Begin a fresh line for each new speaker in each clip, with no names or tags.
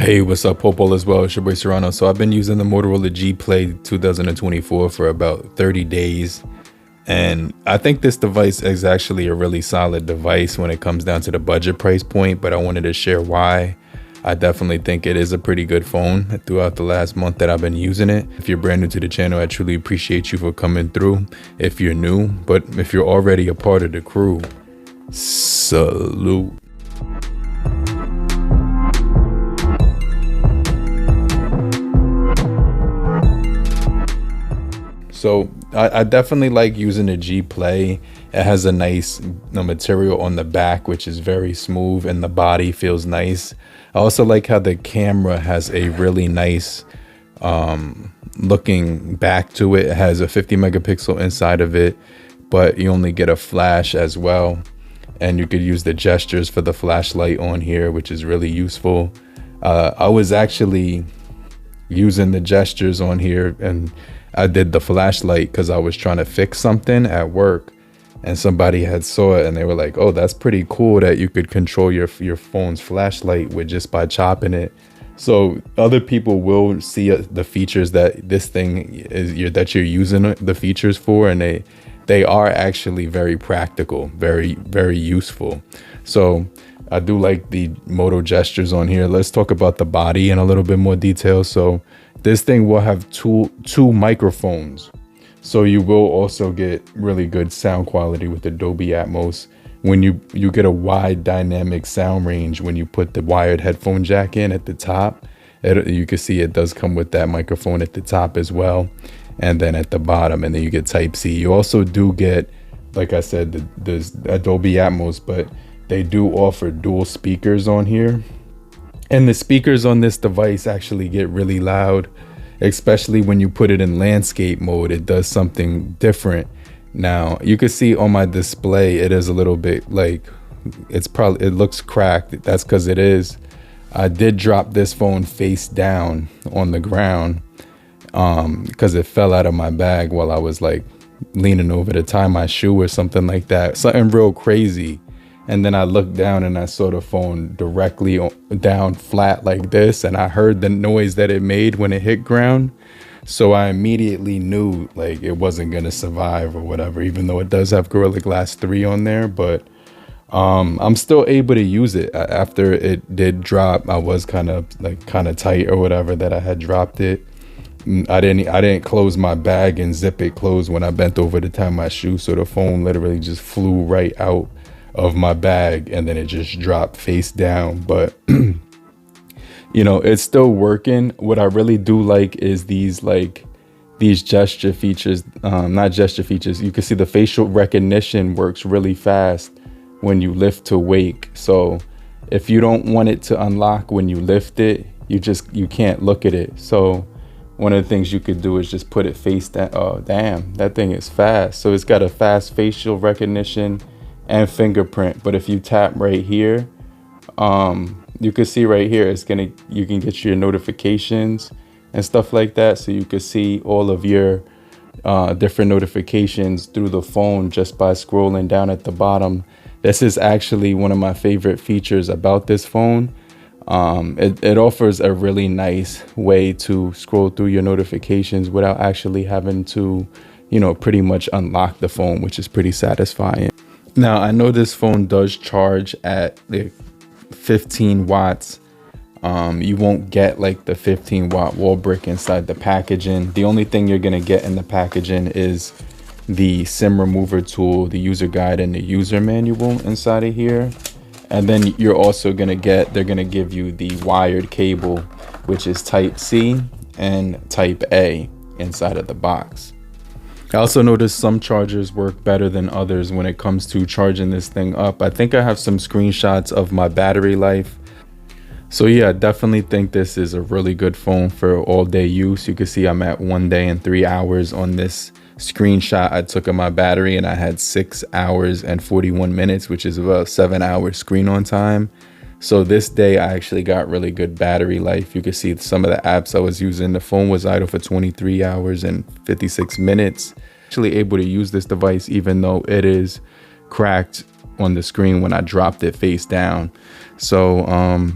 Hey, what's up, Popo as well? It's your boy Serrano. So I've been using the Motorola G Play 2024 for about 30 days. And I think this device is actually a really solid device when it comes down to the budget price point, but I wanted to share why. I definitely think it is a pretty good phone throughout the last month that I've been using it. If you're brand new to the channel, I truly appreciate you for coming through. If you're new, but if you're already a part of the crew, salute. So I definitely like using the G Play. It has a nice material on the back, which is very smooth, and the body feels nice. I also like how the camera has a really nice looking back to it. It has a 50 megapixel inside of it, but you only get a flash as well. And you could use the gestures for the flashlight on here, which is really useful. I was actually using the gestures on here, and I did the flashlight because I was trying to fix something at work, and somebody had saw it and they were like, oh, that's pretty cool that you could control your phone's flashlight with just by chopping it. So other people will see the features that this thing is that you're using the features for, and they are actually very practical, very useful. So I do like the Moto gestures on here. Let's talk about the body in a little bit more detail. So this thing will have two microphones. So you will also get really good sound quality with the Dolby Atmos. When you get a wide dynamic sound range when you put the wired headphone jack in at the top. You can see it does come with that microphone at the top as well, and then at the bottom, and then you get Type-C. You also do get, like I said, there's a Dolby Atmos, but they do offer dual speakers on here. And the speakers on this device actually get really loud, especially when you put it in landscape mode. It does something different. Now you can see on my display, it is a little bit like, it looks cracked. That's because it is. I did drop this phone face down on the ground because it fell out of my bag while I was like leaning over to tie my shoe or something like that. Something real crazy. And then I looked down and I saw the phone directly down flat like this, and I heard the noise that it made when it hit ground. So I immediately knew like it wasn't gonna survive or whatever, even though it does have Gorilla Glass 3 on there. But I'm still able to use it. After it did drop, I was kind of tight or whatever that I had dropped it. I didn't close my bag and zip it closed when I bent over to tie my shoe, so the phone literally just flew right out of my bag, and then it just dropped face down. But you know, it's still working. What I really do like is these gesture features, not gesture features. You can see the facial recognition works really fast when you lift to wake. So if you don't want it to unlock when you lift it, you can't look at it. So one of the things you could do is just put it face down. Oh damn, that thing is fast. So it's got a fast facial recognition and fingerprint. But if you tap right here, you can see right here, you can get your notifications and stuff like that. So you can see all of your different notifications through the phone just by scrolling down at the bottom. This is actually one of my favorite features about this phone. It offers a really nice way to scroll through your notifications without actually having to, pretty much unlock the phone, which is pretty satisfying. Now, I know this phone does charge at 15 watts. You won't get like the 15-watt wall brick inside the packaging. The only thing you're gonna get in the packaging is the SIM remover tool, the user guide, and the user manual inside of here. And then you're also they're gonna give you the wired cable, which is Type-C and Type-A inside of the box. I also noticed some chargers work better than others when it comes to charging this thing up. I think I have some screenshots of my battery life. So yeah, I definitely think this is a really good phone for all day use. You can see I'm at 1 day and 3 hours on this screenshot I took of my battery, and I had 6 hours and 41 minutes, which is about 7 hours screen on time. So this day I actually got really good battery life. You can see some of the apps I was using. The phone was idle for 23 hours and 56 minutes. Actually able to use this device even though it is cracked on the screen when I dropped it face down. So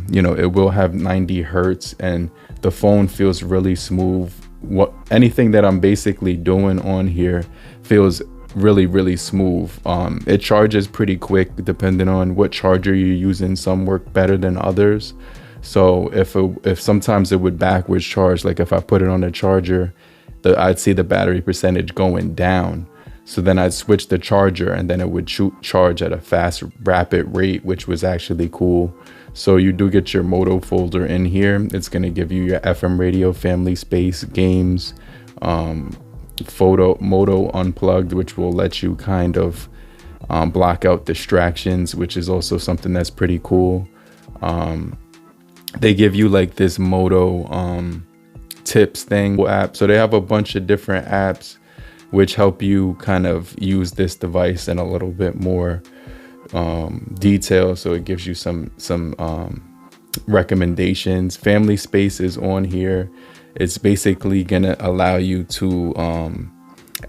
you know, it will have 90 hertz and the phone feels really smooth. Anything that I'm basically doing on here feels really smooth. It charges pretty quick depending on what charger you're using. Some work better than others. So if sometimes it would backwards charge, like if I put it on the charger, I'd see the battery percentage going down. So then I'd switch the charger and then it would charge at a fast, rapid rate, which was actually cool. So you do get your Moto folder in here. It's gonna give you your FM radio, family space, games, Moto Unplugged, which will let you kind of block out distractions, which is also something that's pretty cool. They give you like this Moto tips thing app. So they have a bunch of different apps which help you kind of use this device in a little bit more detail. So it gives you some recommendations. Family space is on here. It's basically gonna allow you to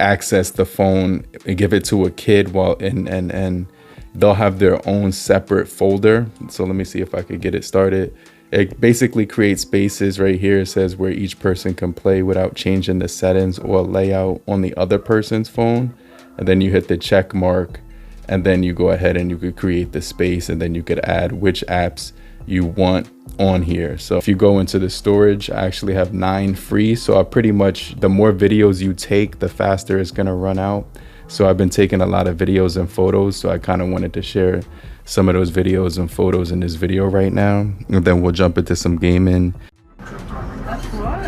access the phone and give it to a kid and they'll have their own separate folder. So let me see if I could get it started. It basically creates spaces right here. It says where each person can play without changing the settings or layout on the other person's phone. And then you hit the check mark and then you go ahead and you could create the space and then you could add which apps you want on here. So if you go into the storage, I actually have 9 free. So I pretty much, the more videos you take, the faster it's gonna run out. So I've been taking a lot of videos and photos. So I kind of wanted to share some of those videos and photos in this video right now. And then we'll jump into some gaming.
That's what?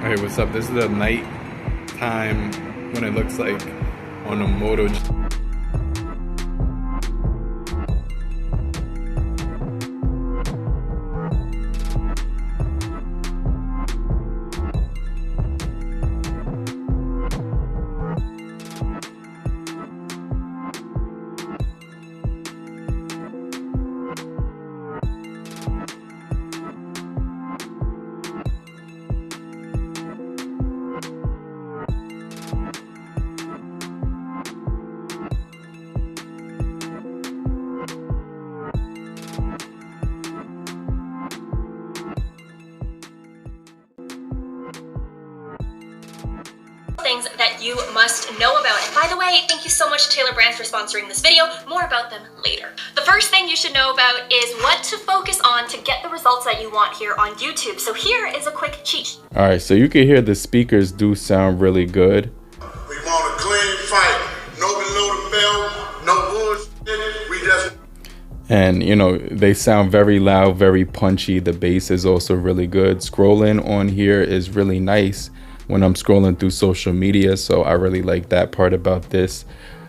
Alright, what's up? This is the night time when it looks like on a Moto G.
Things that you must know about. And by the way, thank you so much to Taylor Brands for sponsoring this video. More about them later. The first thing you should know about is what to focus on to get the results that you want here on YouTube. So here is a quick cheat.
All right, so you can hear the speakers do sound really good.
We want a clean fight. No below the belt, no bullshit. We just...
And you know, they sound very loud, very punchy. The bass is also really good. Scrolling on here is really nice when I'm scrolling through social media, so I really like that part about this.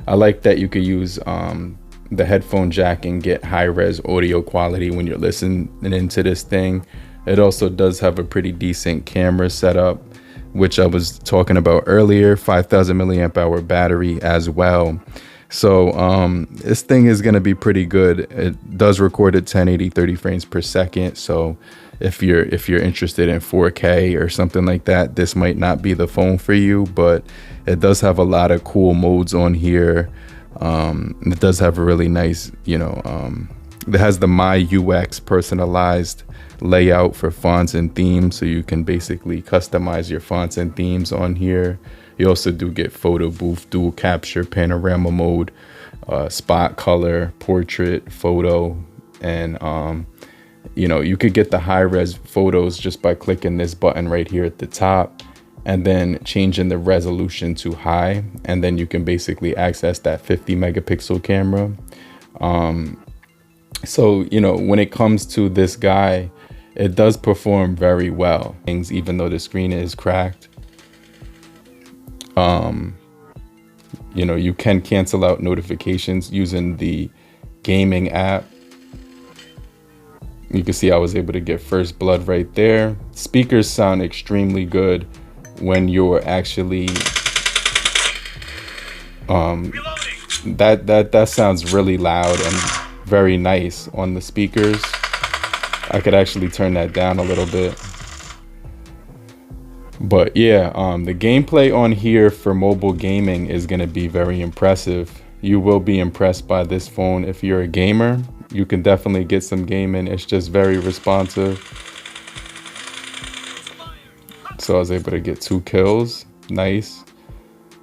I like that you could use the headphone jack and get high-res audio quality when you're listening into this thing. It also does have a pretty decent camera setup, which I was talking about earlier. 5,000 milliamp hour battery as well. So this thing is going to be pretty good. It does record at 1080 30 frames per second. So if you're interested in 4K or something like that, this might not be the phone for you, but it does have a lot of cool modes on here. It does have a really nice, you know, it has the My UX personalized layout for fonts and themes. So you can basically customize your fonts and themes on here. You also do get photo booth, dual capture, panorama mode, spot color, portrait, photo, and you know, you could get the high res photos just by clicking this button right here at the top and then changing the resolution to high, and then you can basically access that 50 megapixel camera. So, you know, when it comes to this guy, it does perform very well, even though the screen is cracked. You know, you can cancel out notifications using the gaming app. You can see I was able to get first blood right there. Speakers sound extremely good when you're actually that sounds really loud and very nice on the speakers. I could actually turn that down a little bit. But yeah, the gameplay on here for mobile gaming is going to be very impressive. You will be impressed by this phone if you're a gamer. You can definitely get some gaming. It's just very responsive. So I was able to get 2 kills. Nice.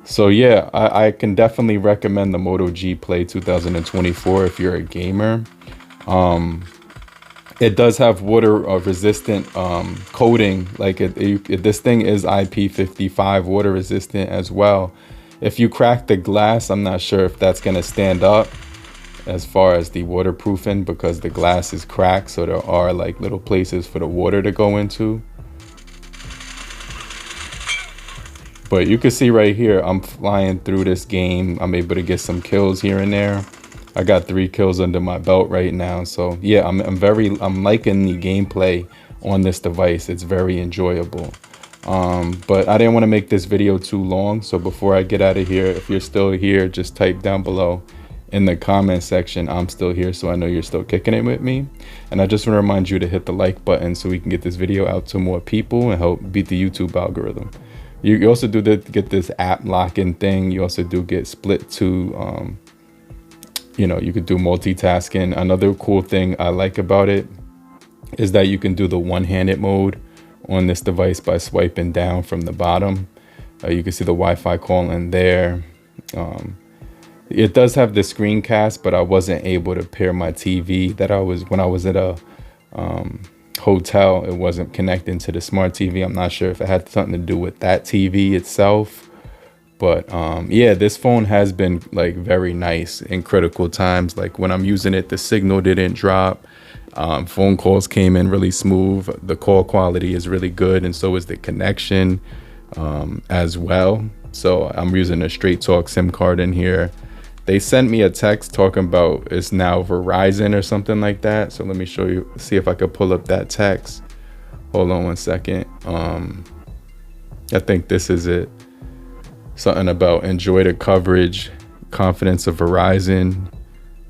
So yeah, I can definitely recommend the Moto G Play 2024 if you're a gamer. It does have water resistant coating. Like this thing is IP55 water resistant as well. If you crack the glass, I'm not sure if that's going to stand up as far as the waterproofing, because the glass is cracked, so there are like little places for the water to go into. But you can see right here, I'm flying through this game. I'm able to get some kills here and there. I got 3 kills under my belt right now. So yeah, I'm liking the gameplay on this device. It's very enjoyable. But I didn't want to make this video too long. So before I get out of here, if you're still here, just type down below in the comment section, I'm still here, so I know you're still kicking it with me. And I just want to remind you to hit the like button so we can get this video out to more people and help beat the YouTube algorithm. You also do get this app lock-in thing. You also do get split to, you know, you could do multitasking. Another cool thing I like about it is that you can do the one-handed mode on this device by swiping down from the bottom. You can see the Wi-Fi calling there. It does have the screencast, but I wasn't able to pair my TV when I was at a hotel. It wasn't connecting to the smart TV. I'm not sure if it had something to do with that TV itself. But yeah, this phone has been like very nice in critical times. Like when I'm using it, the signal didn't drop. Phone calls came in really smooth. The call quality is really good, and so is the connection as well. So I'm using a Straight Talk SIM card in here. They sent me a text talking about it's now Verizon or something like that. So let me show you, see if I could pull up that text. Hold on one second. I think this is it. Something about enjoy the coverage, confidence of Verizon,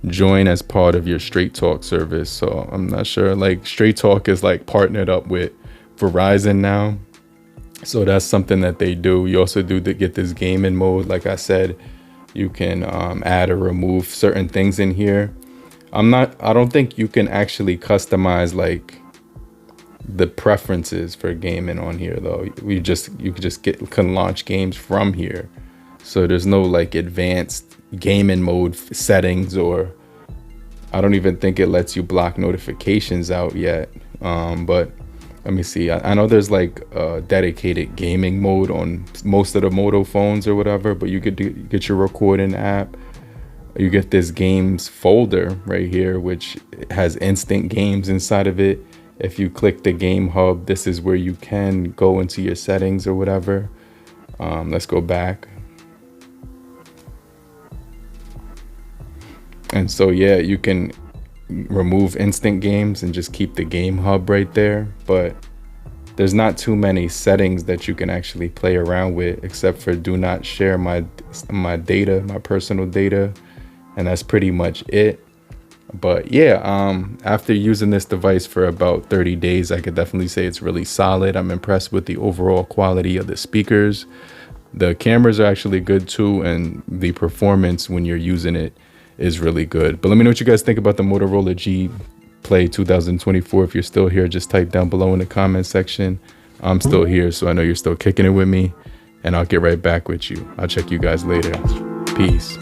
join as part of your Straight Talk service. So I'm not sure, like Straight Talk is like partnered up with Verizon now. So that's something that they do. You also do to get this gaming mode. Like I said, you can add or remove certain things in here. I don't think you can actually customize like the preferences for gaming on here though. You can launch games from here. So there's no like advanced gaming mode settings, or I don't even think it lets you block notifications out yet. But let me see. I know there's like a dedicated gaming mode on most of the Moto phones or whatever, but you could get your recording app. You get this games folder right here, which has instant games inside of it. If you click the game hub, this is where you can go into your settings or whatever. Let's go back. And so, yeah, you can remove instant games and just keep the game hub right there. But there's not too many settings that you can actually play around with, except for do not share my data, my personal data. And that's pretty much it. But yeah, after using this device for about 30 days, I could definitely say it's really solid. I'm impressed with the overall quality of the speakers. The cameras are actually good too, and the performance when you're using it is really good. But let me know what you guys think about the Motorola G Play 2024. If you're still here, just type down below in the comment section. I'm still here, so I know you're still kicking it with me, and I'll get right back with you. I'll check you guys later. Peace.